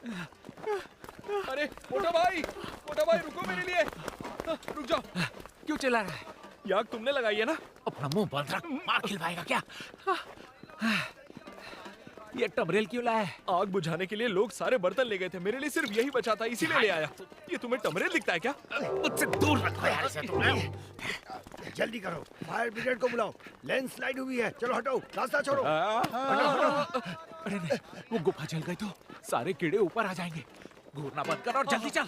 अरे मोटा भाई रुको मेरे लिए। रुक जाओ। क्यों चिल्ला रहा है? ये आग तुमने लगाई है ना? अपना मुंह बंद रख, मार खिलवाएगा क्या? ये टमरेल क्यों लाया है? आग बुझाने के लिए लोग सारे बर्तन ले गए थे, मेरे लिए सिर्फ यही बचा था, इसीलिए ले आया। ये तुम्हें टमरेल दिखता है क्या? मुझसे दूर रखो यार इसे तुम। जल्दी करो, फायर ब्रिगेड को बुलाओ। लैंडस्लाइड हुई है, चलो हटो, रास्ता छोड़ो। अरे नहीं, वो गुफा जल गई तो सारे कीड़े ऊपर आ जाएंगे। घूरना बंद कर और जल्दी चल।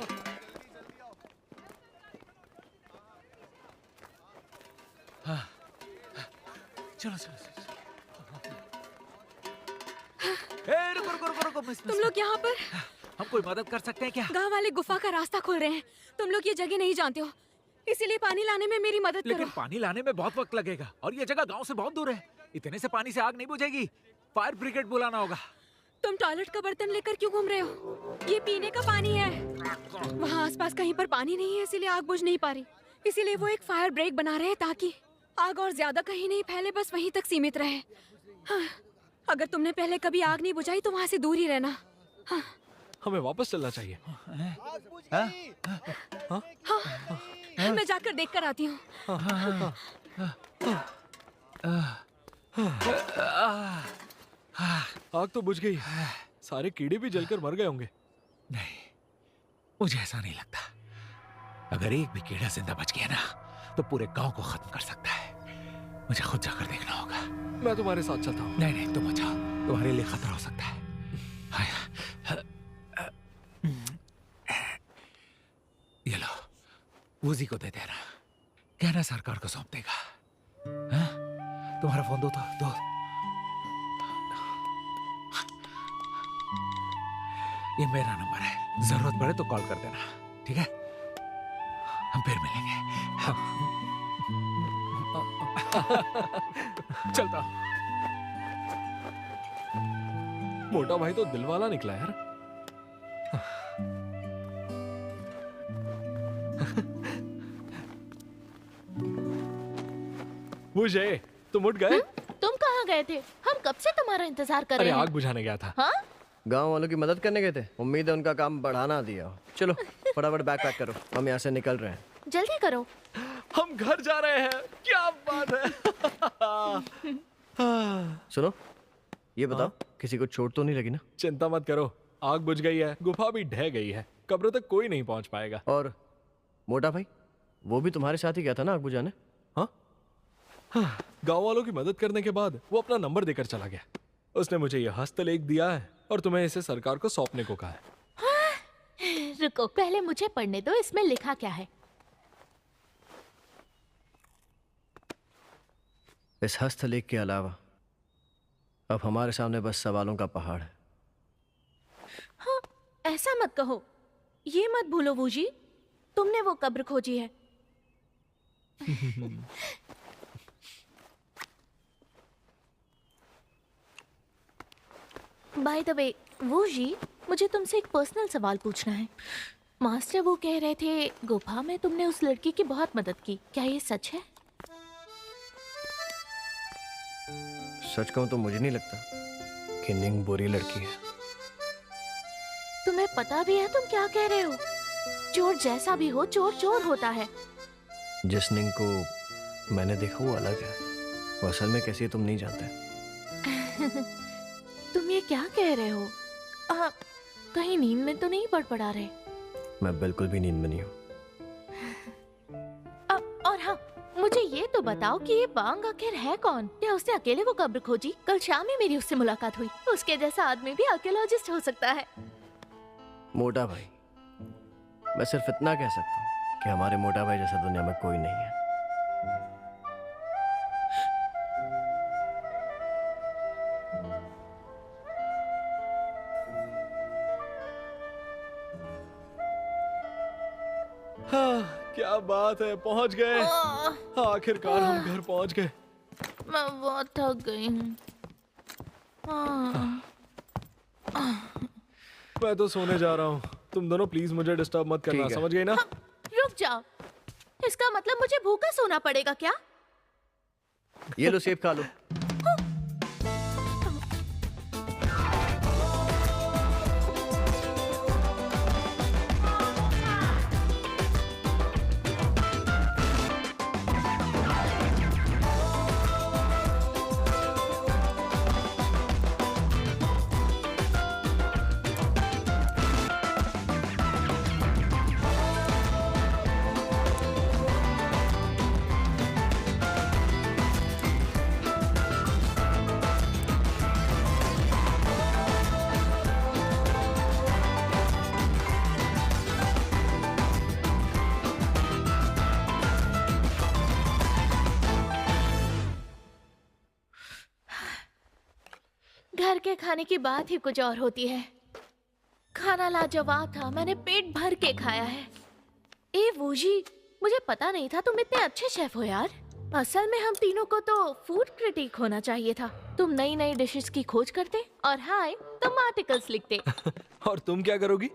हाँ, चलो चलो चलो। रुको, तुम लोग यहाँ पर? हम कोई मदद कर सकते हैं क्या? गांव वाले गुफा का रास्ता खोल रहे हैं। तुम लोग ये जगह नहीं जानते हो, इसीलिए पानी लाने में मेरी मदद लेकिन करो। पानी लाने में बहुत वक्त लगेगा और ये जगह गांव से बहुत दूर है। इतने से पानी से आग नहीं बुझेगी, फायर ब्रिगेड बुलाना होगा। तुम टॉयलेट का बर्तन लेकर क्यों घूम रहे हो? ये पीने का पानी है। वहाँ आसपास कहीं पर पानी नहीं है, इसीलिए आग बुझ नहीं पा रही। इसीलिए वो एक फायर ब्रेक बना रहे हैं ताकि आग और ज्यादा कहीं नहीं फैले, बस वहीं तक सीमित रहे। हाँ, अगर तुमने पहले कभी आग नहीं बुझाई तो वहाँ से दूर ही रहना। हाँ। हमें वापस चलना चाहिए। मैं जाकर देख कर आती हूँ। आग तो बुझ गई, सारे कीड़े भी जलकर मर गए होंगे। नहीं, मुझे ऐसा नहीं लगता। अगर एक भी कीड़ा जिंदा बच गया ना तो पूरे गांव को खत्म कर सकता है। मुझे खुद जाकर देखना होगा। मैं तुम्हारे साथ चलता हूँ। नहीं, तुम जाओ, तुम्हारे लिए खतरा हो सकता है। ये लो, वूजी को दे देना, कहना सरकार को सौंप देगा। हाँ? तुम्हारा फोन दो तो दो। ये मेरा नंबर है, जरूरत पड़े तो कॉल कर देना, ठीक है? हम फिर मिलेंगे। चलता हूं। मोटा भाई तो दिल वाला निकला यार। मुझे तुम उठ गए? तुम कहाँ गए थे? हम कब से तुम्हारा इंतजार कर रहे अरे हैं। आग बुझाने गया था। हाँ? गांव वालों की मदद करने गए थे। उम्मीद है उनका काम बढ़ाना दिया। चलो फटाफट बैग पैक करो, हम यहाँ से निकल रहे हैं। जल्दी करो। हम घर जा रहे हैं, क्या बात है। सुनो, ये बताओ, किसी को चोट तो नहीं लगी ना? चिंता मत करो, आग बुझ गई है, गुफा भी ढह गई है, कब्र तक कोई नहीं पहुंच पाएगा। और मोटा भाई, वो भी तुम्हारे साथ ही गया था ना आग बुझाने? हाँ, गांव वालों की मदद करने के बाद वो अपना नंबर देकर चला गया। उसने मुझे यह हस्तलेख दिया है और तुम्हें इसे सरकार को सौंपने को कहा है। हाँ, रुको, पहले मुझे पढ़ने दो, इसमें लिखा क्या है। इस हस्तलेख के अलावा अब हमारे सामने बस सवालों का पहाड़ है। हाँ, ऐसा मत कहो, ये मत भूलो वूजी, तुमने वो कब्र खोजी है। बाय द वे वूजी, मुझे तुमसे एक पर्सनल सवाल पूछना है। मास्टर वो कह रहे थे गुफा में तुमने उस लड़की की बहुत मदद की, क्या ये सच है? सच कहूं तो मुझे नहीं लगता कि निंग बुरी लड़की है। तुम्हें पता भी है तुम क्या कह रहे हो? चोर जैसा भी हो, चोर चोर होता है। जिस निंग को मैंने देखा वो अलग है, वो असल में कैसी है तुम नहीं जानते। तुम ये क्या कह रहे हो? कहीं नींद में तो नहीं पड़ा रहे? मैं बिल्कुल भी नींद में नहीं हूँ। और हाँ, मुझे ये तो बताओ कि ये बांग आखिर है कौन? क्या उसने अकेले वो कब्र खोजी? कल शाम ही मेरी उससे मुलाकात हुई। उसके जैसा आदमी भी आर्कियोलॉजिस्ट हो सकता है। मोटा भाई, मैं सिर्फ इतना कह सकता हूँ कि हमारे मोटा भाई जैसा दुनिया में कोई नहीं है। हाँ, क्या बात है, पहुंच गए। आखिरकार हम घर पहुंच गए। मैं बहुत थक गई हूँ। मैं तो सोने जा रहा हूँ, तुम दोनों प्लीज मुझे डिस्टर्ब मत करना, समझ गई ना? रुक जाओ, इसका मतलब मुझे भूखा सोना पड़ेगा क्या? ये लो सेब खा लो। के खाने की बात ही कुछ और होती है। खाना लाजवाब था, मैंने पेट भर के खाया है। ए वूजी, मुझे पता नहीं था तुम इतने अच्छे शेफ हो यार। असल में हम तीनों को तो फूड क्रिटिक होना चाहिए था। तुम नई नई डिशेस की खोज करते और हाय तुम आर्टिकल्स लिखते। और तुम क्या करोगी?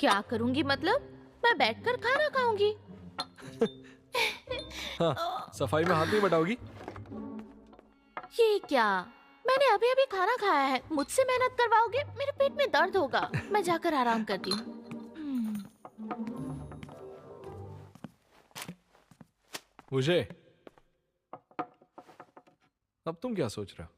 क्या करूंगी मतलब? मैं बैठकर खाना खाऊंगी। हाँ, सफाई में हाथ नहीं बटाओगी? ये क्या? मैंने अभी अभी खाना खाया है, मुझसे मेहनत करवाओगे? मेरे पेट में दर्द होगा, मैं जाकर आराम करती हूँ। मुझे अब तुम क्या सोच रहे हो?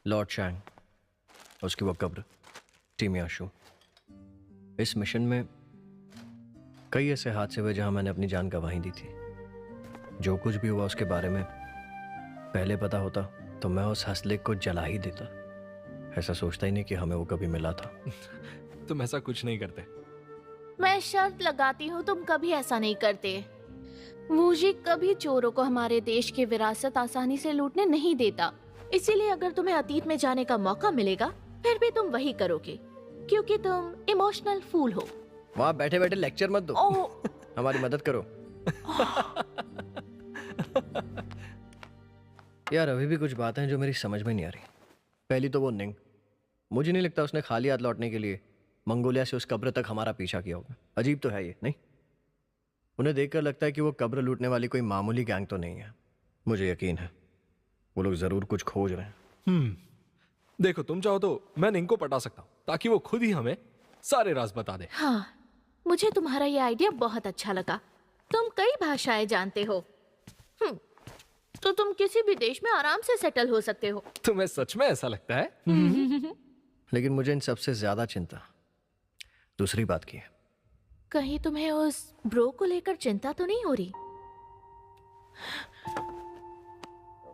लॉर्ड शैंग, उसकी वो कब्र, टीम याशु। इस मिशन में कई ऐसे हादसे हुए जहां मैंने अपनी जान गंवाई दी थी। जो कुछ भी हुआ उसके बारे में पहले पता होता तो मैं उस हंसलेख को जला ही देता। ऐसा सोचता ही नहीं कि हमें वो कभी मिला था। तुम ऐसा कुछ नहीं करते। मैं शर्त लगाती हूँ तुम कभी ऐसा नहीं करते। वूजी कभी चोरों को हमारे देश की विरासत आसानी से लूटने नहीं देता। इसीलिए अगर तुम्हें अतीत में जाने का मौका मिलेगा फिर भी तुम वही करोगे, क्योंकि तुम इमोशनल फूल हो। वहां बैठे बैठे लेक्चर मत दो। हमारी मदद करो। यार अभी भी कुछ बातें हैं जो मेरी समझ में नहीं आ रही। पहली तो वो निंग, मुझे नहीं लगता उसने खाली हाथ लौटने के लिए मंगोलिया से उस कब्र तक हमारा पीछा किया होगा। अजीब तो है ये, नहीं? उन्हें देखकर लगता है कि वो कब्र लूटने वाली कोई मामूली गैंग तो नहीं है। मुझे यकीन है वो लोग जरूर कुछ खोज रहे हैं। देखो, तुम चाहो तो मैं निंग को पटा सकता हूँ ताकि वो खुद ही हमें सारे राज बता दे। हाँ, मुझे तुम्हारा ये आइडिया बहुत अच्छा लगा। तुम कई भाषाएं जानते हो। तो तुम किसी भी देश में आराम से सेटल हो सकते हो। तुम्हें सच में ऐसा लगता है? लेकिन मुझे इन सबसे ज्यादा चिंता दूसरी बात की है। कहीं तुम्हें उस ब्रो को लेकर चिंता तो नहीं हो रही?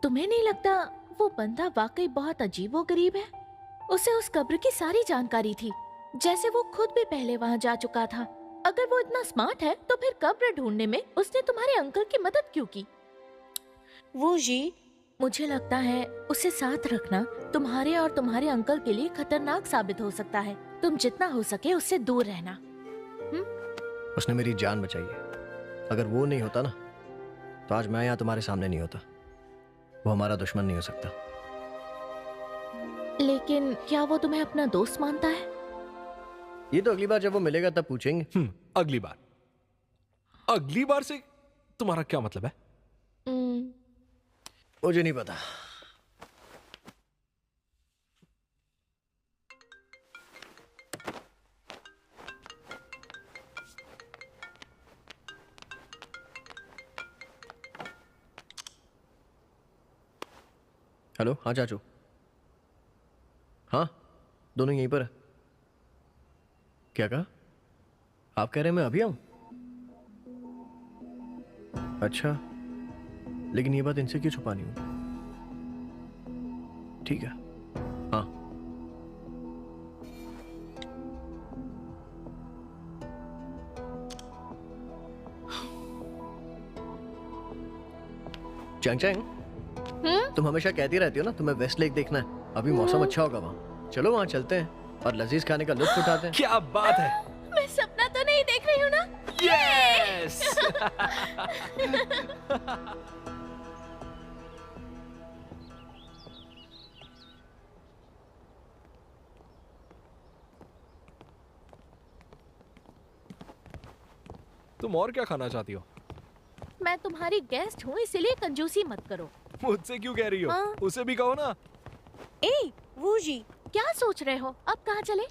तुम्हें नहीं लगता वो बंदा वाकई बहुत अजीबोगरीब है? उसे उस कब्र की सारी जानकारी थी, जैसे वो खुद भी पहले वहां जा चुका था। अगर वो इतना स्मार्ट है तो फिर कब्र ढूंढने में उसने तुम्हारे अंकल की मदद क्यों की? वूजी, मुझे लगता है उसे साथ रखना तुम्हारे और तुम्हारे अंकल के लिए खतरनाक साबित हो सकता है। तुम जितना हो सके उससे दूर रहना। उसने मेरी जान बचाई है। अगर वो नहीं होता ना तो आज मैं यहाँ तुम्हारे सामने नहीं होता। वो हमारा दुश्मन नहीं हो सकता। लेकिन क्या वो तुम्हें अपना दोस्त मानता है? ये तो अगली बार जब वो मिलेगा तब पूछेंगे। अगली बार? अगली बार से तुम्हारा क्या मतलब है? मुझे नहीं पता। हेलो, हाँ चाचू। हाँ, दोनों यहीं पर है। क्या कहा? आप कह रहे हैं मैं अभी आऊं? अच्छा, लेकिन ये बात इनसे क्यों छुपानी होगी? ठीक है, हाँ। चैंग चैंग, तुम हमेशा कहती रहती हो ना तुम्हें वेस्ट लेक देखना है। अभी मौसम अच्छा होगा वहाँ, चलो वहाँ चलते हैं और लजीज खाने का लुत्फ उठाते हैं। क्या बात है! मैं सपना तो नहीं देख रही हूँ ना? यस! तुम और क्या खाना चाहती हो? मैं तुम्हारी गेस्ट हूँ, इसलिए कंजूसी मत करो। मुझसे क्यों कह रही हो? हाँ। उसे भी कहो ना। ए वूजी, क्या सोच रहे हो? अब कहाँ चले?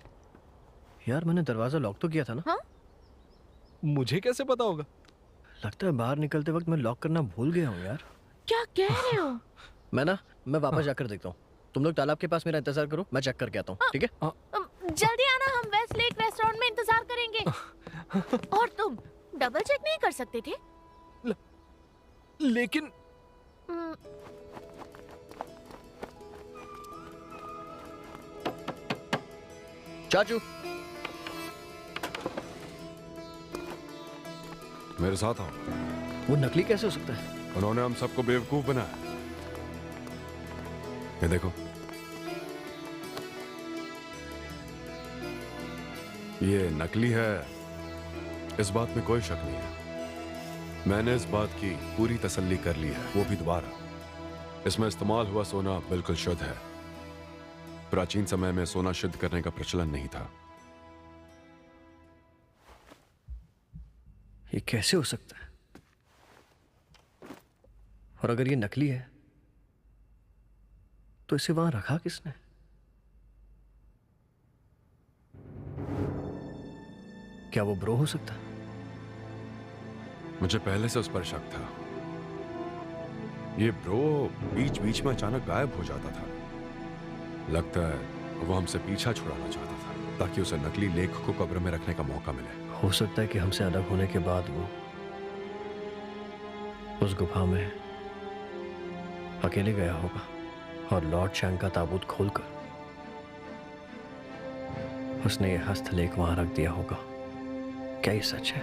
यार मैंने दरवाजा लॉक तो किया था ना। हाँ? मुझे कैसे पता होगा? लगता है बाहर निकलते वक्त मैं लॉक करना भूल गया हूँ यार। क्या कह रहे हो? मैं वापस जाकर देखता हूँ। तुम लोग तालाब के पास मेरा इंतजार करो, मैं चेक करके आता हूँ। ठीक है? जल्दी आना, हम वेस्ट लेक रेस्टोरेंट में इंतजार करेंगे। और तुम डबल चेक नहीं कर सकते थे? लेकिन चाचू, मेरे साथ आओ। वो नकली कैसे हो सकता है? उन्होंने हम सबको बेवकूफ बनाया। ये देखो, ये नकली है, इस बात में कोई शक नहीं है। मैंने इस बात की पूरी तसल्ली कर ली है, वो भी दोबारा। इसमें इस्तेमाल हुआ सोना बिल्कुल शुद्ध है। प्राचीन समय में सोना शुद्ध करने का प्रचलन नहीं था। ये कैसे हो सकता है? और अगर ये नकली है तो इसे वहां रखा किसने? क्या वो ब्रो हो सकता है? मुझे पहले से उस पर शक था। ये ब्रो बीच बीच में अचानक गायब हो जाता था। लगता है वो हमसे पीछा छुड़ाना चाहता था ताकि उसे नकली लेख को कब्र में रखने का मौका मिले। हो सकता है कि हमसे अलग होने के बाद वो उस गुफा में अकेले गया होगा और लॉर्ड चैंग का ताबूत खोलकर उसने ये हस्तलेख वहां रख दिया होगा। क्या ये सच है?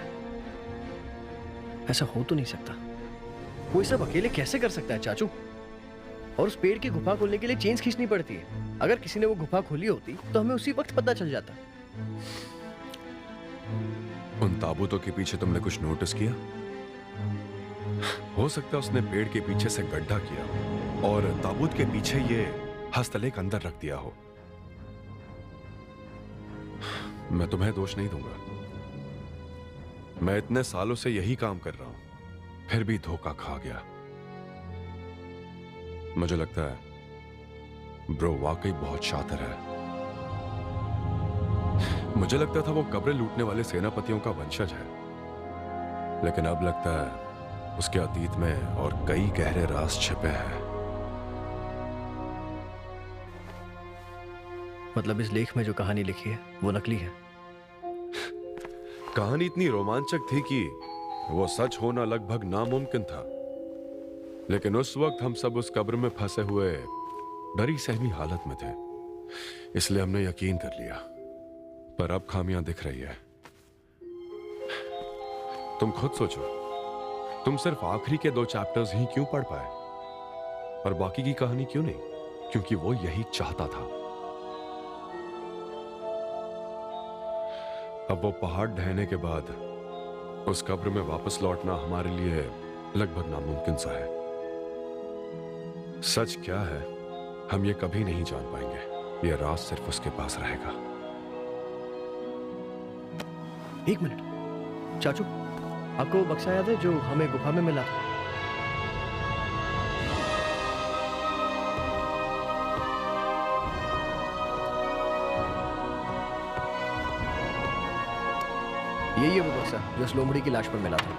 ऐसा हो तो नहीं सकता। वो ये सब अकेले कैसे कर सकता है चाचू? और उस पेड़ की गुफा खोलने के लिए चेन्स खींचनी पड़ती है। अगर किसी ने वो गुफा खोली होती तो हमें उसी वक्त पता चल जाता। उन ताबूतों के पीछे तुमने कुछ नोटिस किया? हो सकता है उसने पेड़ के पीछे से गड्ढा किया और ताबूत के पीछे ये हस्तलेख अंदर रख दिया हो। मैं तुम्हें दोष नहीं दूंगा। मैं इतने सालों से यही काम कर रहा हूं, फिर भी धोखा खा गया। मुझे लगता है ब्रो वाकई बहुत शातिर है। मुझे लगता था वो कब्रें लूटने वाले सेनापतियों का वंशज है, लेकिन अब लगता है उसके अतीत में और कई गहरे राज छिपे हैं। मतलब इस लेख में जो कहानी लिखी है वो नकली है? कहानी इतनी रोमांचक थी कि वो सच होना लगभग नामुमकिन था। लेकिन उस वक्त हम सब उस कब्र में फंसे हुए डरी सहमी हालत में थे, इसलिए हमने यकीन कर लिया। पर अब खामियां दिख रही है। तुम खुद सोचो, तुम सिर्फ आखिरी के 2 चैप्टर्स ही क्यों पढ़ पाए और बाकी की कहानी क्यों नहीं? क्योंकि वो यही चाहता था। अब वो पहाड़ ढहने के बाद उस कब्र में वापस लौटना हमारे लिए लगभग नामुमकिन सा है। सच क्या है हम ये कभी नहीं जान पाएंगे। ये राज सिर्फ उसके पास रहेगा। एक मिनट चाचू, आपको वो बक्सा याद है जो हमें गुफा में मिला था? यही है वो बक्सा जो उस लोमड़ी की लाश पर मिला था।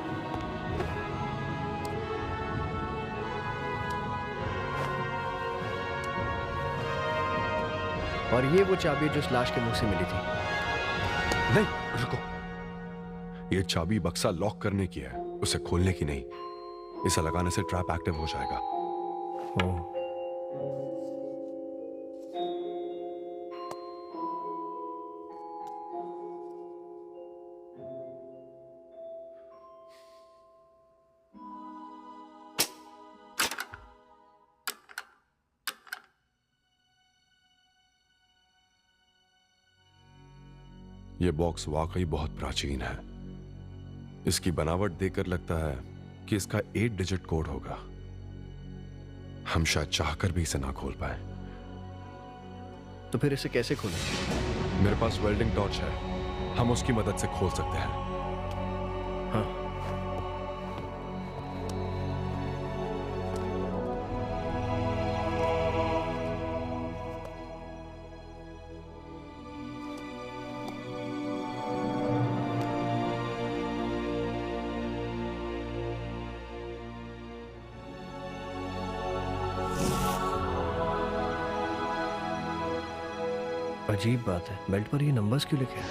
और ये वो चाबी जो उस लाश के मुंह से मिली थी। नहीं, रुको। ये चाबी बक्सा लॉक करने की है, उसे खोलने की नहीं। इसे लगाने से ट्रैप एक्टिव हो जाएगा। ओह, यह बॉक्स वाकई बहुत प्राचीन है। इसकी बनावट देखकर लगता है कि इसका 8 डिजिट कोड होगा। हम शायद चाहकर भी इसे ना खोल पाए। तो फिर इसे कैसे खोलें? मेरे पास वेल्डिंग टॉर्च है, हम उसकी मदद से खोल सकते हैं। हाँ, अजीब बात है, बेल्ट पर ये नंबर्स क्यों लिखे हैं?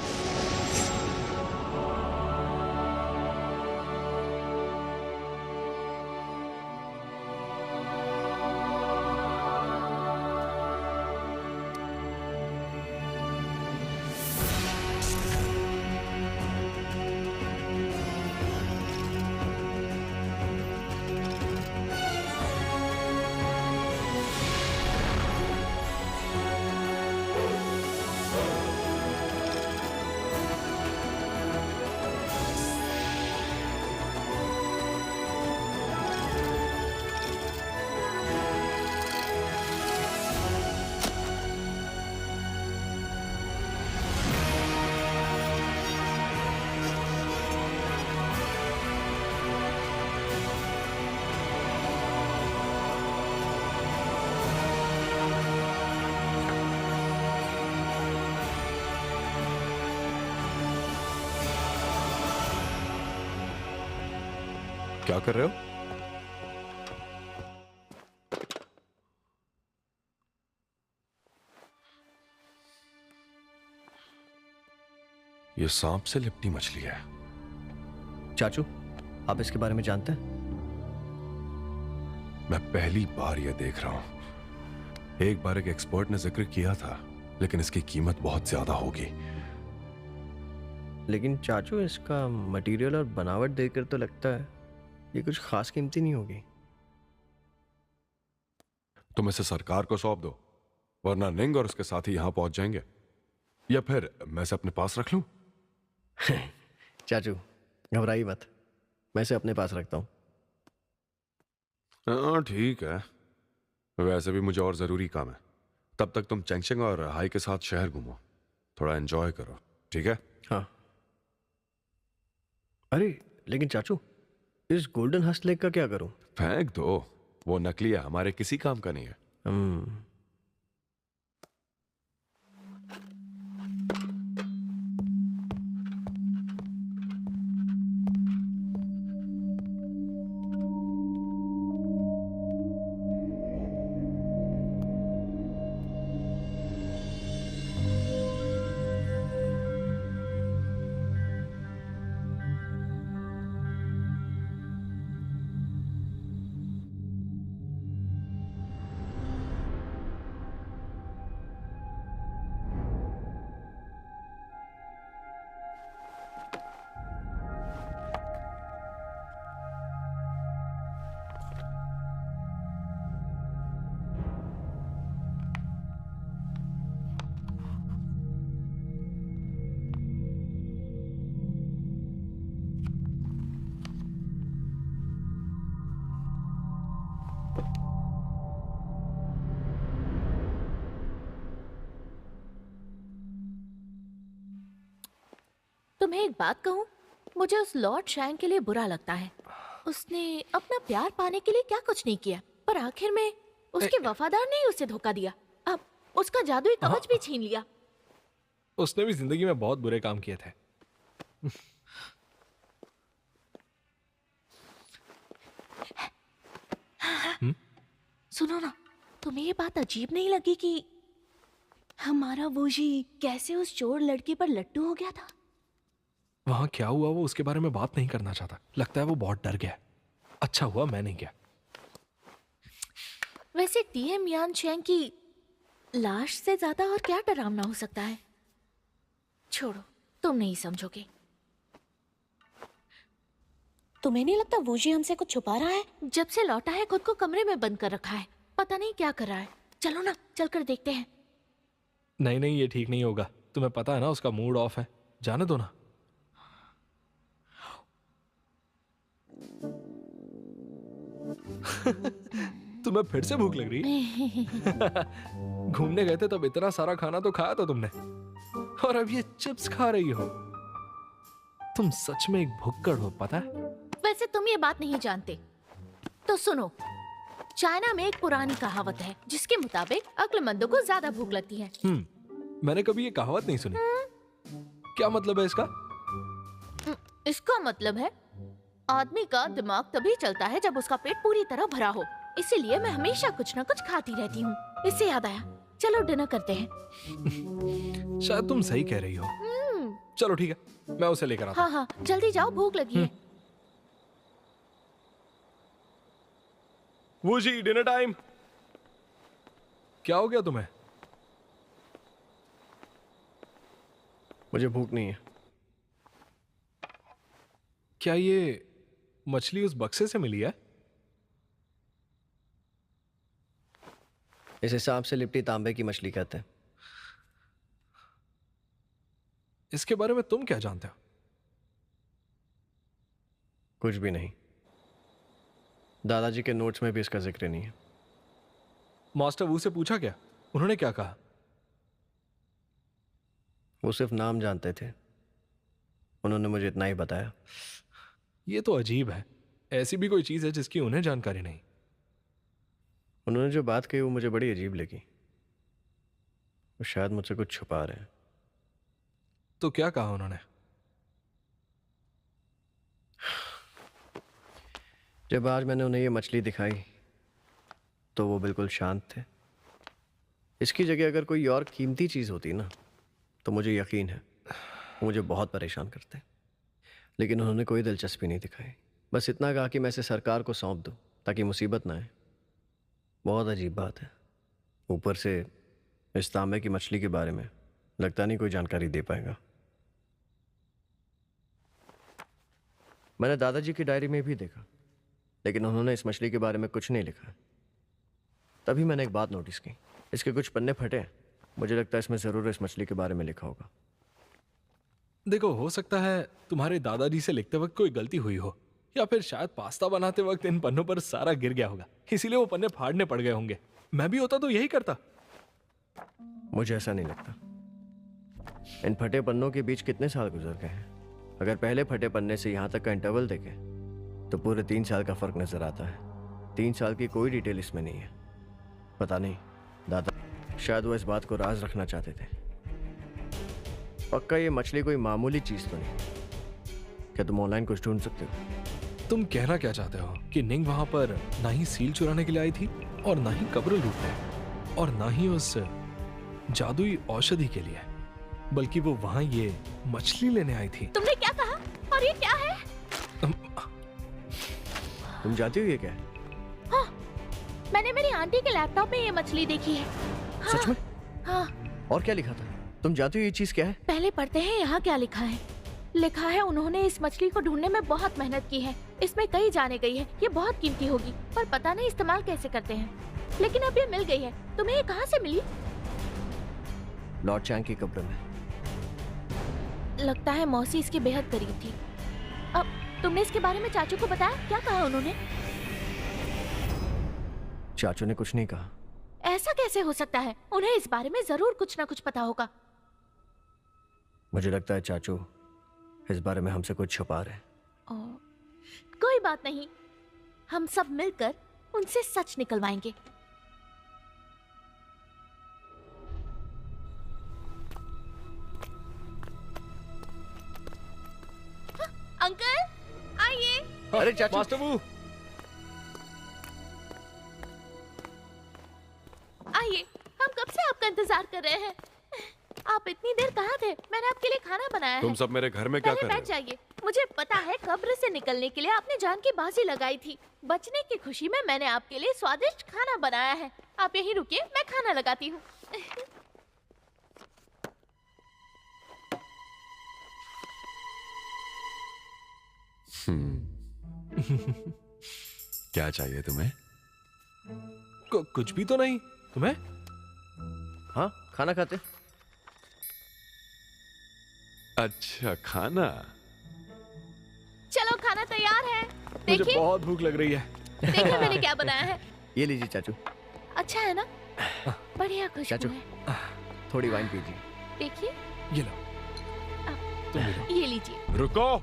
क्या कर रहे हो? ये सांप से लिपटी मछली है। चाचू, आप इसके बारे में जानते हैं? मैं पहली बार यह देख रहा हूं। एक बार एक एक्सपर्ट ने जिक्र किया था, लेकिन इसकी कीमत बहुत ज्यादा होगी। लेकिन चाचू, इसका मटेरियल और बनावट देखकर तो लगता है ये कुछ खास कीमती नहीं होगी। तुम इसे सरकार को सौंप दो, वरना निंग और उसके साथी यहां पहुंच जाएंगे। या फिर मैं इसे अपने पास रख लूं? चाचू, घबराइए मत, मैं इसे अपने पास रखता हूँ। हाँ ठीक है, वैसे भी मुझे और जरूरी काम है। तब तक तुम चेंगचेंग और हाई के साथ शहर घूमो, थोड़ा एंजॉय करो, ठीक है? हाँ। अरे लेकिन चाचू, इस गोल्डन हस्ट लेक का क्या करूं? फेंक दो, वो नकली है, हमारे किसी काम का नहीं है। तुम्हें एक बात कहूँ, मुझे उस लॉर्ड शैंक के लिए बुरा लगता है। उसने अपना प्यार पाने के लिए क्या कुछ नहीं किया, पर आखिर में उसके वफादार ने ही उसे धोखा दिया। अब उसका जादुई कवच भी छीन लिया। उसने भी जिंदगी में बहुत बुरे काम किए थे। सुनो ना, तुम्हें ये बात अजीब नहीं लगी कि हमारा वूजी कैसे उस चोर लड़की पर लट्टू हो गया था? वहां क्या हुआ वो उसके बारे में बात नहीं करना चाहता। लगता है वो बहुत डर गया। अच्छा हुआ मैं नहीं गया। वैसे टीएम यान चैंग की लाश से ज्यादा और क्या डरावना हो सकता है? छोड़ो, तुम नहीं समझोगे। तुम्हें नहीं लगता वूजी हमसे कुछ छुपा रहा है? जब से लौटा है खुद को कमरे में बंद कर रखा है, पता नहीं क्या कर रहा है। चलो ना, चलकर देखते हैं। नहीं नहीं, ये ठीक नहीं होगा। तुम्हें पता है ना उसका मूड ऑफ है, जाने दो ना। तुम्हें फिर से भूख लग रही है? घूमने गए थे तब इतना सारा खाना तो खाया था तुमने, और अब ये चिप्स खा रही हो। तुम सच में एक भुक्कड़ हो, पता है? वैसे तुम ये बात नहीं जानते तो सुनो। चाइना में एक पुरानी कहावत है जिसके मुताबिक अक्लमंदों को ज्यादा भूख लगती है। मैंने कभी ये कहावत नहीं सुनी। क्या मतलब है इसका? इसका मतलब है आदमी का दिमाग तभी चलता है जब उसका पेट पूरी तरह भरा हो। इसीलिए मैं हमेशा कुछ न कुछ खाती रहती हूँ। इससे याद आया, चलो डिनर करते हैं। शायद तुम सही कह रही हो। चलो ठीक है, मैं उसे लेकर आता हूँ। हाँ हाँ, जल्दी जाओ, भूख लगी है। वो जी, डिनर टाइम। क्या हो गया तुम्हें? मुझे भूख नहीं है। क्या ये मछली उस बक्से से मिली है? इसे सांप से लिपटी तांबे की मछली कहते हैं। इसके बारे में तुम क्या जानते हो? कुछ भी नहीं। दादाजी के नोट्स में भी इसका जिक्र नहीं है। मास्टर वू से पूछा क्या? उन्होंने क्या कहा? वो सिर्फ नाम जानते थे, उन्होंने मुझे इतना ही बताया। ये तो अजीब है। ऐसी भी कोई चीज है जिसकी उन्हें जानकारी नहीं? उन्होंने जो बात कही वो मुझे बड़ी अजीब लगी। वो शायद मुझसे कुछ छुपा रहे हैं। तो क्या कहा उन्होंने? जब आज मैंने उन्हें ये मछली दिखाई तो वो बिल्कुल शांत थे। इसकी जगह अगर कोई और कीमती चीज़ होती ना तो मुझे यकीन है वो मुझे बहुत परेशान करते, लेकिन उन्होंने कोई दिलचस्पी नहीं दिखाई। बस इतना कहा कि मैं इसे सरकार को सौंप दूं ताकि मुसीबत ना आए। बहुत अजीब बात है, ऊपर से इस तांबे की मछली के बारे में लगता नहीं कोई जानकारी दे पाएगा। मैंने दादाजी की डायरी में भी देखा, लेकिन उन्होंने इस मछली के बारे में कुछ नहीं लिखा। तभी मैंने एक बात नोटिस की, इसके कुछ पन्ने फटे हैं। मुझे लगता है इसमें ज़रूर इस मछली के बारे में लिखा होगा। देखो, हो सकता है तुम्हारे दादाजी से लिखते वक्त कोई गलती हुई हो, या फिर शायद पास्ता बनाते वक्त इन पन्नों पर सारा गिर गया होगा, इसीलिए वो पन्ने फाड़ने पड़ गए होंगे। मैं भी होता तो यही करता। मुझे ऐसा नहीं लगता। इन फटे पन्नों के बीच कितने साल गुजर गए हैं। अगर पहले फटे पन्ने से यहाँ तक का इंटरवल देखें तो पूरे 3 साल का फर्क नजर आता है। 3 साल की कोई डिटेल इसमें नहीं है। पता नहीं दादा, शायद वो इस बात को राज रखना चाहते थे। पक्का ये मछली कोई मामूली चीज तो नहीं। क्या तुम ऑनलाइन कुछ ढूंढ सकते हो? तुम कहना क्या चाहते हो कि निंग वहां पर ना ही सील चुराने के लिए आई थी, और ना ही कब्र लूटने, और ना ही उस जादुई औषधि के लिए, बल्कि वो वहां ये मछली लेने आई थी। तुमने क्या कहा? और ये क्या है? तुम जानती हो ये क्या है? हाँ, मैंने मेरी आंटी के लैपटॉप में ये मछली देखी है। हाँ, सच में? हाँ। और क्या लिखा था? तुम जानती हो ये चीज क्या है? पहले पढ़ते हैं यहाँ क्या लिखा है। लिखा है उन्होंने इस मछली को ढूंढने में बहुत मेहनत की है। इसमें कई जाने गई है। ये बहुत कीमती होगी, पर पता नहीं इस्तेमाल कैसे करते हैं। लेकिन अब ये मिल गई है। तुम्हें ये कहाँ से मिली? लॉर्ड चैंग की कब्र में। लगता है मौसी इसके बेहद करीब थी। अब तुमने इसके बारे में चाचू को बताया? क्या कहा उन्होंने? चाचू ने कुछ नहीं कहा। ऐसा कैसे हो सकता है? उन्हें इस बारे में जरूर कुछ ना कुछ पता होगा। मुझे लगता है चाचू इस बारे में हमसे कुछ छुपा रहे हैं। कोई बात नहीं, हम सब मिलकर उनसे सच निकलवाएंगे। अंकल आइए। अरे चाचू। मास्टर बू, आइए, हम कब से आपका इंतजार कर रहे हैं। आप इतनी देर कहाँ थे? मैंने आपके लिए खाना बनाया तुम है। सब मेरे घर में क्या पहले कर रहे बैठ हो? जाइए। मुझे पता है कब्र से निकलने के लिए आपने जान की बाजी लगाई थी। बचने की खुशी में मैंने आपके लिए स्वादिष्ट खाना बनाया है। आप यहीं रुकिए, मैं खाना लगाती हूँ। क्या चाहिए तुम्हें? कुछ भी तो नहीं। तुम्हें? हाँ, खाना खाते। अच्छा, खाना। चलो खाना तैयार है। मुझे देखिए बहुत भूख लग रही है। देखिए मैंने क्या बनाया है। ये लीजिए चाचू। अच्छा है ना? बढ़िया खुशबू चाचू। है। थोड़ी वाइन पीजिए। देखिए ये लो, तुम भी लो। ये लीजिए। रुको,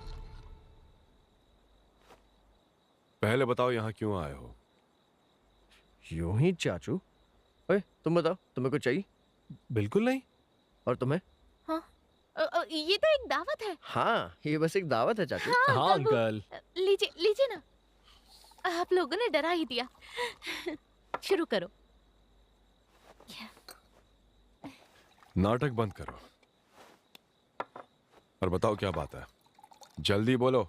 पहले बताओ यहाँ क्यों आए हो? यूं ही चाचू। ओए, तुम बताओ, तुम्हें कुछ चाहिए? बिल्कुल नहीं। और तुम्हें? ये तो एक दावत है। हाँ, ये बस एक दावत है चाचू। हाँ अंकल वो- अंकल। लीजिए लीजिए ना। आप लोगों ने डरा ही दिया। शुरू करो। नाटक बंद करो और बताओ क्या बात है। जल्दी बोलो।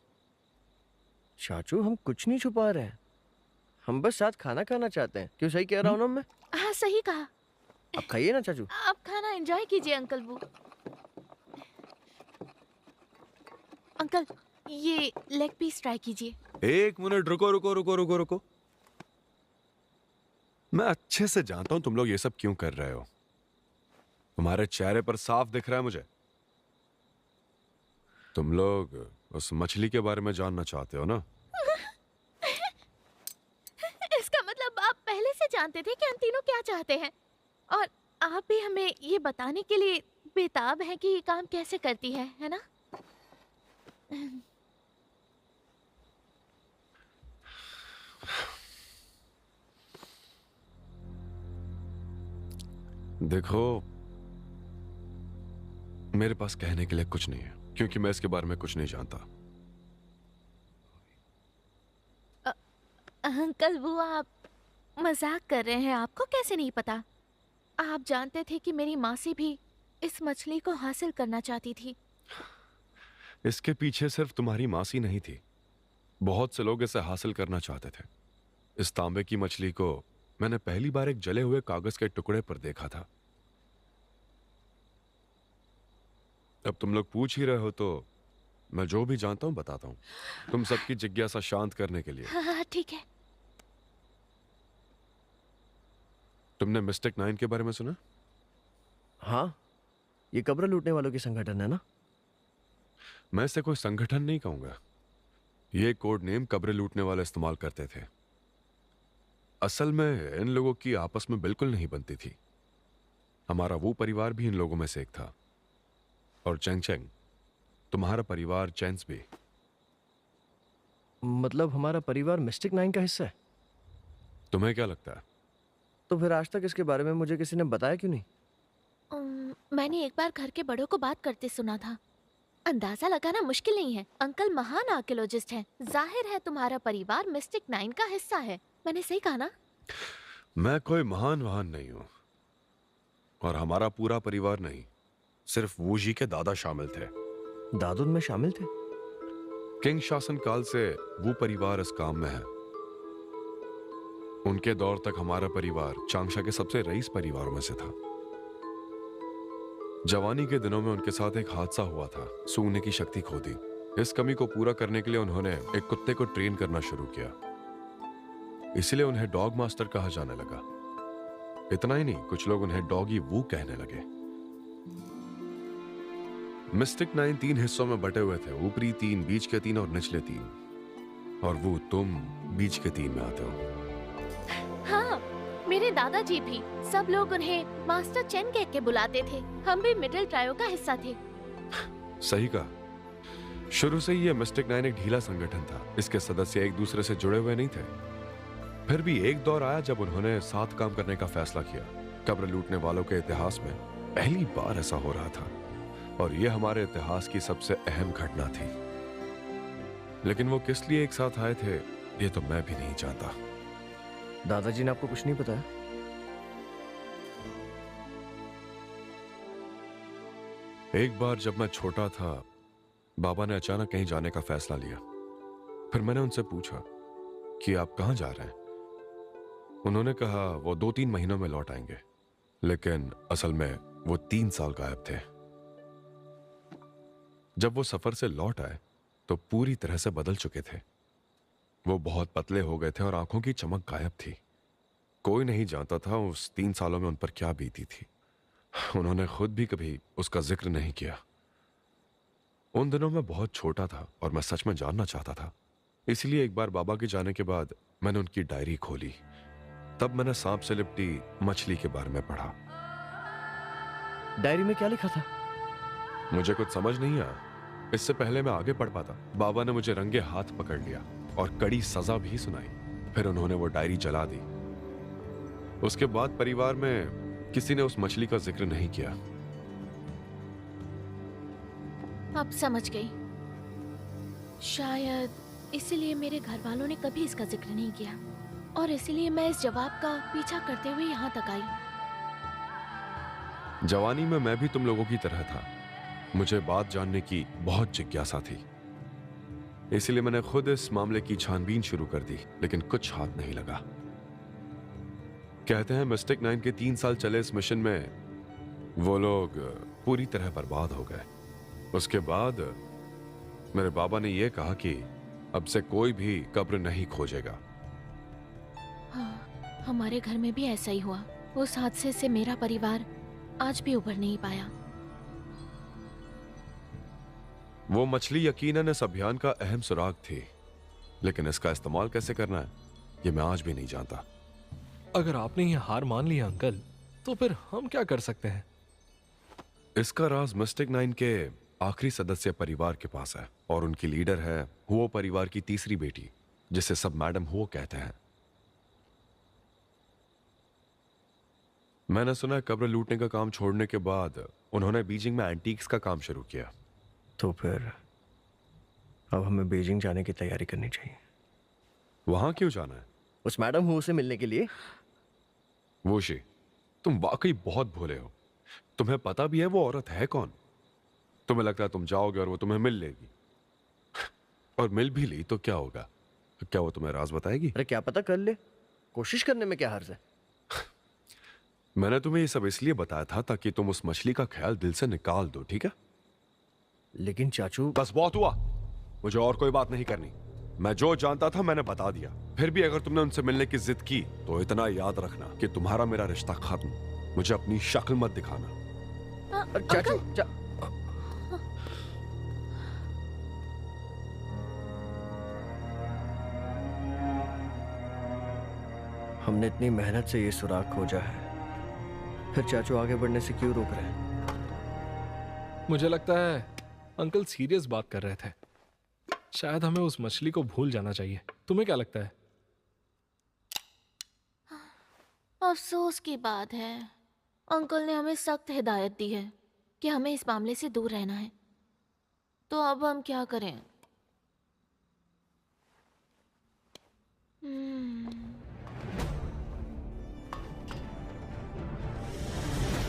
चाचू, हम कुछ नहीं छुपा रहे हैं। हम बस साथ खाना खाना चाहते हैं। क्यों, सही कह रहा हूँ ना मैं? हाँ सही कहा। अब खाइए ना चाचू। आप खाना एंजॉय कीजिए अंकल वो। अंकल ये लेग पीस ट्राई कीजिए। एक मिनट, रुको रुको रुको रुको रुको। मैं अच्छे से जानता हूं तुम लोग ये सब क्यों कर रहे हो। तुम्हारे चेहरे पर साफ दिख रहा है मुझे। तुम लोग उस मछली के बारे में जानना चाहते हो ना? इसका मतलब आप पहले से जानते थे कि हम तीनों क्या चाहते हैं, और आप भी हमें ये बताने के लिए बेताब हैं कि ये काम कैसे करती है ना? देखो, मेरे पास कहने के लिए कुछ नहीं है, क्योंकि मैं इसके बारे में कुछ नहीं जानता। अंकल वो आप मजाक कर रहे हैं, आपको कैसे नहीं पता? आप जानते थे कि मेरी मासी भी इस मछली को हासिल करना चाहती थी। इसके पीछे सिर्फ तुम्हारी मासी नहीं थी, बहुत से लोग इसे हासिल करना चाहते थे। इस तांबे की मछली को मैंने पहली बार एक जले हुए कागज के टुकड़े पर देखा था। अब तुम लोग पूछ ही रहे हो तो मैं जो भी जानता हूं बताता हूं, तुम सबकी जिज्ञासा शांत करने के लिए। हाँ ठीक है। तुमने मिस्टिक 9 के बारे में सुना? हाँ, ये कब्र लूटने वालों की संगठन है ना? मैं इसे कोई संगठन नहीं कहूंगा। ये कोड नेम कब्र लूटने वाले इस्तेमाल करते थे। असल में इन लोगों की आपस में बिल्कुल नहीं बनती थी। हमारा वो परिवार भी इन लोगों में से एक था। और चेंग चेंग, तुम्हारा परिवार चेंस भी। मतलब हमारा परिवार मिस्टिक 9 का हिस्सा है? तुम्हें क्या लगता है? तो फिर आज तक इसके बारे में मुझे किसी ने बताया क्यों नहीं? मैंने एक बार घर के बड़ों को बात करते सुना था। अंदाजा लगाना मुश्किल नहीं है, अंकल महान आर्कियोलॉजिस्ट हैं। जाहिर है तुम्हारा परिवार मिस्टिक 9 का हिस्सा है। मैंने सही कहा ना? मैं कोई महान नहीं हूं, और हमारा पूरा परिवार नहीं, सिर्फ वूजी के दादा शामिल थे। दादू में शामिल थे? किंग शासन काल से वो परिवार इस काम में है। उनके दौर तक हमारा परिवार चांगशा के सबसे रईस परिवारों में से था। जवानी के दिनों में उनके साथ एक हादसा हुआ था, सूंघने की शक्ति खो दी। इस कमी को पूरा करने के लिए उन्होंने एक कुत्ते को ट्रेन करना शुरू किया, इसलिए उन्हें डॉग मास्टर कहा जाने लगा। इतना ही नहीं, कुछ लोग उन्हें डॉगी वू कहने लगे। मिस्टिक 9 3 हिस्सों में बटे हुए थे, ऊपरी 3, बीच के 3 और निचले 3। और वो तुम बीच के 3 में आते हो। हाँ, मेरे दादाजी भी। सब लोग उन्हें मास्टर चेन कह के बुलाते थे। हम भी मिडिल ट्रायो का हिस्सा थे। सही कहा। शुरू से ही ये मिस्टिक 9 एक ढीला संगठन था। इसके सदस्य एक दूसरे से जुड़े हुए नहीं थे। फिर भी एक दौर आया जब उन्होंने साथ काम करने का फैसला किया। कब्र लूटने वालों के इतिहास में पहली बार ऐसा हो रहा था, और यह हमारे इतिहास की सबसे अहम घटना थी। लेकिन वो किस लिए एक साथ आए थे, ये तो मैं भी नहीं जानता। दादाजी ने आपको कुछ नहीं बताया? एक बार जब मैं छोटा था, बाबा ने अचानक कहीं जाने का फैसला लिया। फिर मैंने उनसे पूछा कि आप कहां जा रहे हैं। उन्होंने कहा वो 2-3 महीनों में लौट आएंगे, लेकिन असल में वो 3 साल गायब थे। जब वो सफर से लौट आए तो पूरी तरह से बदल चुके थे। वो बहुत पतले हो गए थे और आंखों की चमक गायब थी। कोई नहीं जानता था उस 3 सालों में उन पर क्या बीती थी। उन्होंने खुद भी कभी उसका जिक्र नहीं किया। उन दिनों मैं बहुत छोटा था और मैं सच में जानना चाहता था। इसलिए एक बार बाबा के जाने के बाद मैंने उनकी डायरी खोली। तब मैंने सांप से लिपटी मछली के बारे में पढ़ा। डायरी में क्या लिखा था? मुझे कुछ समझ नहीं आया। इससे पहले मैं आगे पढ़ पाता, बाबा ने मुझे रंगे हाथ पकड़ लिया और कड़ी सजा भी सुनाई। फिर उन्होंने वो डायरी जला दी। उसके बाद परिवार में किसी ने उस मछली का जिक्र नहीं किया। अब समझ गई। शायद इसीलिए मेरे घर वालों ने कभी इसका जिक्र नहीं किया, और इसीलिए मैं इस जवाब का पीछा करते हुए यहाँ तक आई। जवानी में मैं भी तुम लोगों की तरह था। मुझे बात जानने की बहुत जिज्ञासा थी, इसलिए मैंने खुद इस मामले की छानबीन शुरू कर दी, लेकिन कुछ हाथ नहीं लगा। कहते हैं मिस्टिक 9 के 3 साल चले इस मिशन में वो लोग पूरी तरह बर्बाद हो गए। उसके बाद मेरे बाबा ने यह कहा कि अब से कोई भी कब्र नहीं खोजेगा। हाँ, हमारे घर में भी ऐसा ही हुआ। उस हादसे से मेरा परिवार आज भी उभर नहीं पाया। वो मछली यकीनन इस अभियान का अहम सुराग थी, लेकिन इसका इस्तेमाल कैसे करना है ये मैं आज भी नहीं जानता। अगर आपने ये हार मान लिया अंकल, तो फिर हम क्या कर सकते हैं? इसका राज मिस्टिक 9 के आखिरी सदस्य परिवार के पास है, और उनकी लीडर है हुओ परिवार की तीसरी बेटी, जिसे सब मैडम हुओ कहते हैं। मैंने सुना कब्र लूटने का काम छोड़ने के बाद उन्होंने बीजिंग में एंटीक्स का काम शुरू किया। तो फिर अब हमें बीजिंग जाने की तैयारी करनी चाहिए। वहां क्यों जाना है? उस मैडम हु से मिलने के लिए। वोशी, तुम वाकई बहुत भोले हो। तुम्हें पता भी है वो औरत है कौन। तुम्हें लगता है तुम जाओगे और वो तुम्हें मिल लेगी, और मिल भी ली तो क्या होगा? क्या वो तुम्हें राज बताएगी? अरे क्या पता, कर ले, कोशिश करने में क्या हर्ज है। मैंने तुम्हें ये सब इसलिए बताया था ताकि तुम उस मछली का ख्याल दिल से निकाल दो, ठीक है? लेकिन चाचू, बस बहुत हुआ, मुझे और कोई बात नहीं करनी। मैं जो जानता था मैंने बता दिया। फिर भी अगर तुमने उनसे मिलने की जिद की तो इतना याद रखना कि तुम्हारा मेरा रिश्ता खत्म। मुझे अपनी शक्ल मत दिखाना। अरे चाचू हमने इतनी मेहनत से ये सुराग खोजा है, फिर चाचू आगे बढ़ने से क्यों रोक रहे हैं? मुझे लगता है अंकल सीरियस बात कर रहे थे। शायद हमें उस मछली को भूल जाना चाहिए। तुम्हें क्या लगता है? अफसोस की बात है, अंकल ने हमें सख्त हिदायत दी है कि हमें इस मामले से दूर रहना है। तो अब हम क्या करें?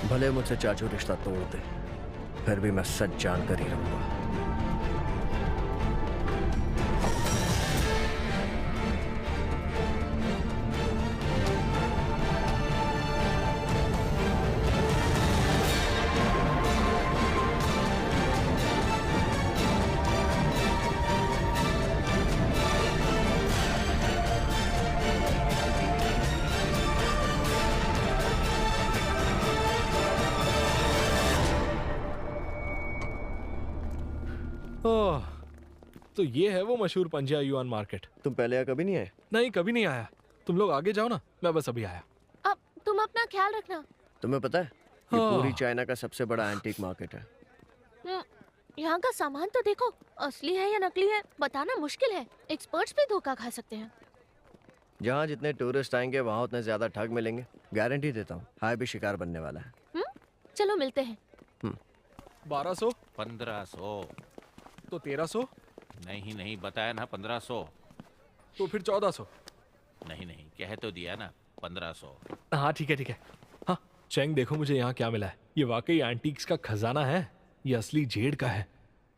भले मुझसे चाचू रिश्ता तोड़ दे, फिर भी मैं सच जान कर ही रहूंगा। ओह, तो ये है वो मशहूर पंजिया युआन मार्केट। तुम पहले यहाँ कभी नहीं आए? नहीं, कभी नहीं आया। तुम लोग आगे जाओ ना, मैं बस अभी आया। अब तुम अपना ख्याल रखना। तुम्हें पता है ये हाँ। पूरी चाइना का सबसे बड़ा एंटीक मार्केट है। यहाँ का सामान तो देखो, असली है या नकली है बताना मुश्किल है। एक्सपर्ट्स भी धोखा खा सकते हैं। जहाँ जितने टूरिस्ट आएंगे वहाँ उतने ज्यादा ठग मिलेंगे, गारंटी देता हूँ। हाय भी शिकार बनने वाला है। चलो मिलते हैं। 1200 1500 तो 1300 नहीं नहीं बताया ना 1500। तो फिर 1400। नहीं नहीं कह तो दिया ना 1500। हाँ ठीक है ठीक है। हाँ चैंग, देखो मुझे यहाँ क्या मिला है। ये वाकई एंटीक्स का खजाना है। ये असली जेड का है।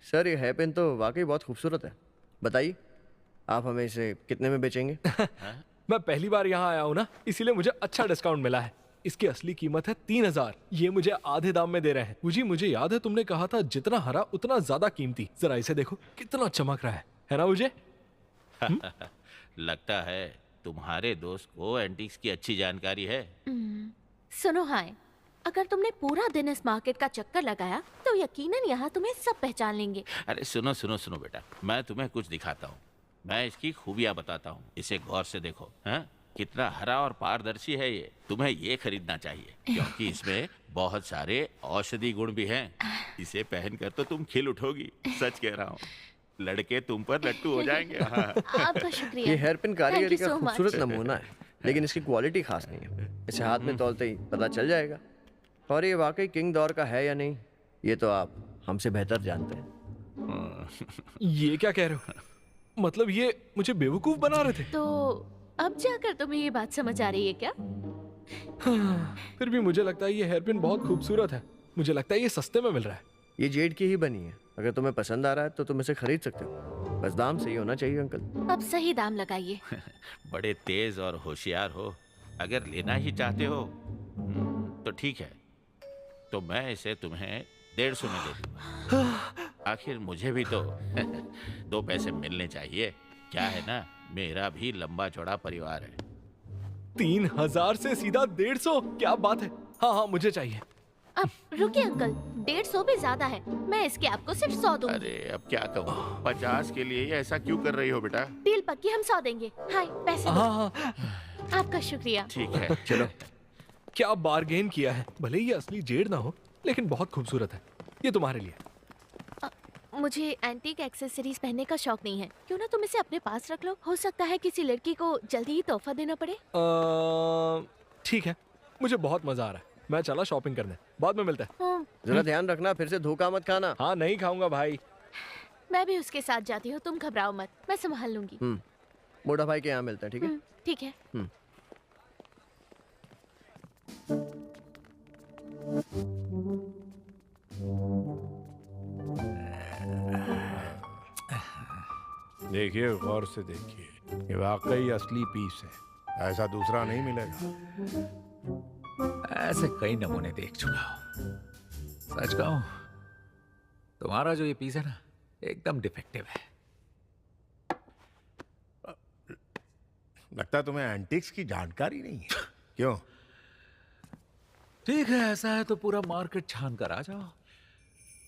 सर ये हेयर पिन तो वाकई बहुत खूबसूरत है। बताइए आप हमें इसे कितने में बेचेंगे? मैं पहली बार यहाँ आया हूँ ना, इसीलिए मुझे अच्छा डिस्काउंट मिला है। इसकी असली कीमत है 3000। ये मुझे आधे दाम में दे रहे हैं। मुझे याद है तुमने कहा था जितना हरा उतना ज्यादा कीमती। जरा इसे देखो कितना चमक रहा है ना मुझे? लगता है तुम्हारे दोस्त को एंटीक्स की अच्छी जानकारी है। सुनो हाय, अगर तुमने पूरा दिन इस मार्केट का चक्कर लगाया तो यकीनन यहाँ तुम्हें सब पहचान लेंगे। अरे सुनो सुनो सुनो बेटा, मैं तुम्हें कुछ दिखाता हूँ। मैं इसकी खूबियाँ बताता हूँ। इसे गौर से देखो। हाँ कितना हरा और पारदर्शी है ये। तुम्हें ये खरीदना चाहिए क्योंकि इसमें बहुत सारे औषधि गुण भी हैं। इसे पहनकर तो तुम खिल उठोगी। सच कह रहा हूँ, लड़के तुम पर लट्टू हो जाएंगे। हाँ। आपका शुक्रिया। ये हेयर पिन कारीगरी Thank you का so much. खूबसूरत नमूना है, लेकिन इसकी क्वालिटी खास नहीं है। इसे हाथ में तौलते ही पता चल जाएगा। और ये वाकई किंग दौर का है या नहीं, ये तो आप हमसे बेहतर जानते हैं। ये क्या कह रहे हो? मतलब ये मुझे बेवकूफ बना रहे थे? तो अब जाकर तुम्हें ये बात समझ आ रही है क्या? फिर भी मुझे लगता है ये हेयर पिन बहुत खूबसूरत है। मुझे लगता है ये सस्ते में मिल रहा है। ये जेड की ही बनी है। अगर तुम्हें पसंद आ रहा है तो तुम इसे खरीद सकते हो। बस दाम सही होना चाहिए अंकल। अब सही दाम लगाइए। बड़े तेज और होशियार हो। अगर लेना ही चाहते हो तो ठीक है, तो मैं इसे तुम्हें 150 में दे दूंगा। आखिर मुझे भी तो 2 पैसे मिलने चाहिए। क्या है ना, मेरा भी लंबा चौड़ा परिवार है। 3000 से सीधा 150? क्या बात है। हाँ हाँ मुझे चाहिए। अब रुकिए अंकल, 150 भी ज्यादा है। मैं इसके आपको सिर्फ 100 दूंगी। अरे अब क्या कहूँ, 50 के लिए ऐसा क्यों कर रही हो बेटा? डील पक्की, हम 100 देंगे। हाय पैसे दो। हाँ हाँ आपका शुक्रिया। ठीक है चलो। क्या बार्गेन किया है। भले ही ये असली जेड ना हो, लेकिन बहुत खूबसूरत है। ये तुम्हारे लिए। मुझे एंटीक एक्सेसरीज पहनने का शौक नहीं है। क्यों ना तुम इसे अपने पास रख लो, हो सकता है किसी लड़की को जल्दी ही तोहफा देना पड़े। ठीक है, मुझे बहुत मजा आ रहा है। मैं चला शॉपिंग करने, बाद में मिलते हैं। जरा ध्यान रखना, फिर से धोखा मत खाना। हाँ नहीं खाऊंगा भाई। मैं भी उसके साथ जाती हूँ, तुम घबराओ मत, मैं संभाल लूंगी। मोटा भाई के यहाँ मिलता है, ठीक है? ठीक है। देखिए, गौर से देखिए, ये वाकई असली पीस है, ऐसा दूसरा नहीं मिलेगा। ऐसे कई नमूने देख चुका हूं। सच कहूं, तुम्हारा जो ये पीस है ना, एकदम डिफेक्टिव है। लगता है तुम्हें एंटिक्स की जानकारी नहीं है। क्यों? ठीक है, ऐसा है तो पूरा मार्केट छान कर आ जाओ।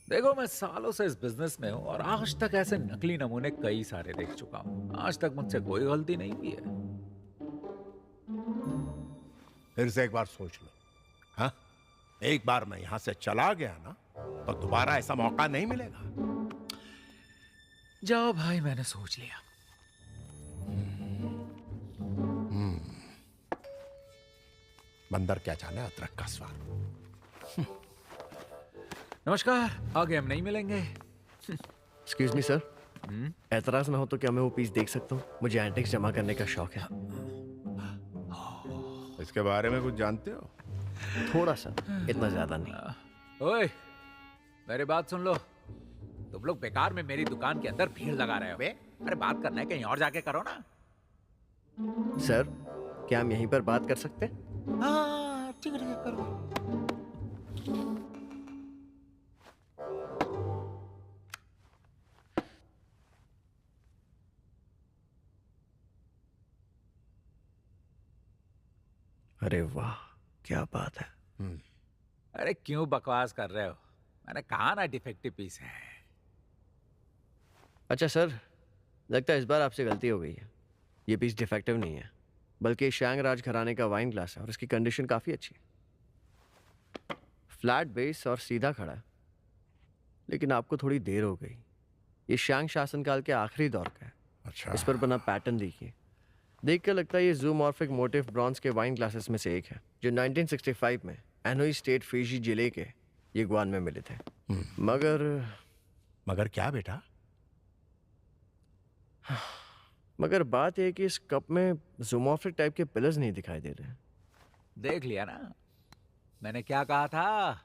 देखो, मैं सालों से इस बिजनेस में हूं और आज तक ऐसे नकली नमूने कई सारे देख चुका हूं। आज तक मुझसे कोई गलती नहीं हुई है। फिर से एक बार सोच लो। हाँ, एक बार मैं यहां से चला गया ना, तो दोबारा ऐसा मौका नहीं मिलेगा। जाओ भाई, मैंने सोच लिया। बंदर क्या जाने अदरक का स्वाद। नमस्कार, आगे हम नहीं मिलेंगे। एक्सक्यूज मी सर, एतराज ना हो तो क्या मैं वो पीस देख सकता हूँ? मुझे एंटिक्स जमा करने का शौक है। इसके बारे में कुछ जानते हो? थोड़ा सा, इतना ज्यादा नहीं। ओए, मेरी बात सुन लो। तुम लोग बेकार में मेरी दुकान के अंदर भीड़ लगा रहे हो बे। अरे बात करना है कहीं और जाके करो ना। सर, क्या हम यहीं पर बात कर सकते हैं? हाँ, ठीक है, करो। अरे वाह, क्या बात है। अरे क्यों बकवास कर रहे हो? मैंने कहा ना डिफेक्टिव पीस है। अच्छा सर, लगता है इस बार आपसे गलती हो गई है। ये पीस डिफेक्टिव नहीं है, बल्कि शैंग राज घराने का वाइन ग्लास है और इसकी कंडीशन काफ़ी अच्छी है। फ्लैट बेस और सीधा खड़ा है, लेकिन आपको थोड़ी देर हो गई। ये शैंग शासनकाल के आखिरी दौर का है। अच्छा, इस पर बना पैटर्न देखिए। देख कर लगता है ये जूमॉर्फिक मोटिफ ब्रॉन्ज के वाइन ग्लासेस में से एक है, जो 1965 में एनोई स्टेट फिजी जिले के यगवान में मिले थे। मगर क्या बेटा? मगर बात यह है कि इस कप में जूमॉर्फिक टाइप के पिलर्स नहीं दिखाई दे रहे हैं। देख लिया ना, मैंने क्या कहा था।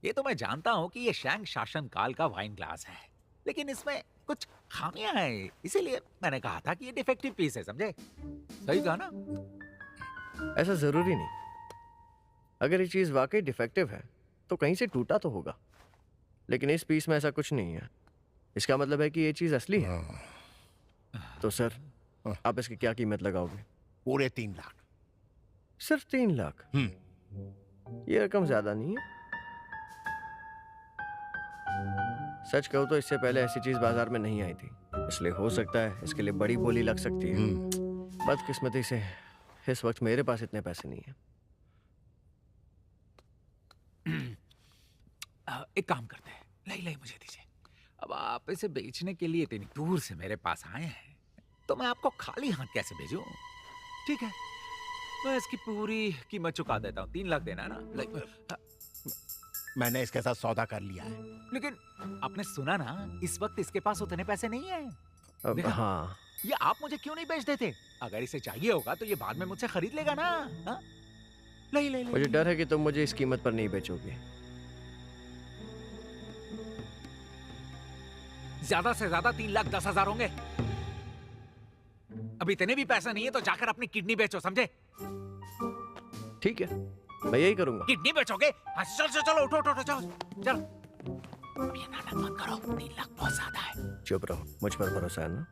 ये तो मैं जानता हूं कि ये शैंग शासन काल का वाइन ग्लास है, लेकिन इसमें कुछ खामियां हैं, इसीलिए मैंने कहा था कि ये डिफेक्टिव पीस है। समझे? सही कहा ना? ऐसा जरूरी नहीं। अगर ये चीज वाकई डिफेक्टिव है तो कहीं से टूटा तो होगा, लेकिन इस पीस में ऐसा कुछ नहीं है। इसका मतलब है कि ये चीज असली है। तो सर, आप इसकी क्या कीमत लगाओगे? पूरे 3 लाख। सिर्फ 3 लाख? ये रकम ज्यादा नहीं है। सच कहूँ तो इससे पहले ऐसी चीज बाजार में नहीं आई थी, इसलिए हो सकता है इसके लिए बड़ी बोली लग सकती है। बदकिस्मती से इस वक्त मेरे पास इतने पैसे नहीं है। एक काम करते हैं, नहीं मुझे दीजिए। अब आप इसे बेचने के लिए इतनी दूर से मेरे पास आए हैं, तो मैं आपको खाली हाथ कैसे भेजूं? ठीक है, मैं इसकी पूरी कीमत चुका देता हूँ। 3 लाख देना है ना? मैंने इसके साथ सौदा कर लिया है। लेकिन आपने सुना ना, इस वक्त इसके पास उतने पैसे नहीं है। देखा? हाँ, ये आप मुझे क्यों नहीं बेच देते? अगर इसे चाहिए होगा तो ये बाद में मुझसे खरीद लेगा ना। हाँ? ले। मुझे डर है कि तुम मुझे इस कीमत पर नहीं बेचोगे। ज्यादा से ज्यादा 3,10,000 होंगे। अब इतने भी पैसा नहीं है तो जाकर अपनी किडनी बेचो, समझे? ठीक है, मैं यही करूंगा। किडनी बेचोगे? हाँ, चलो उठो चलो। अब ये नाटक मत करो, 3 लाख बहुत ज्यादा है। चुप रहो, मुझ पर भरोसा है ना?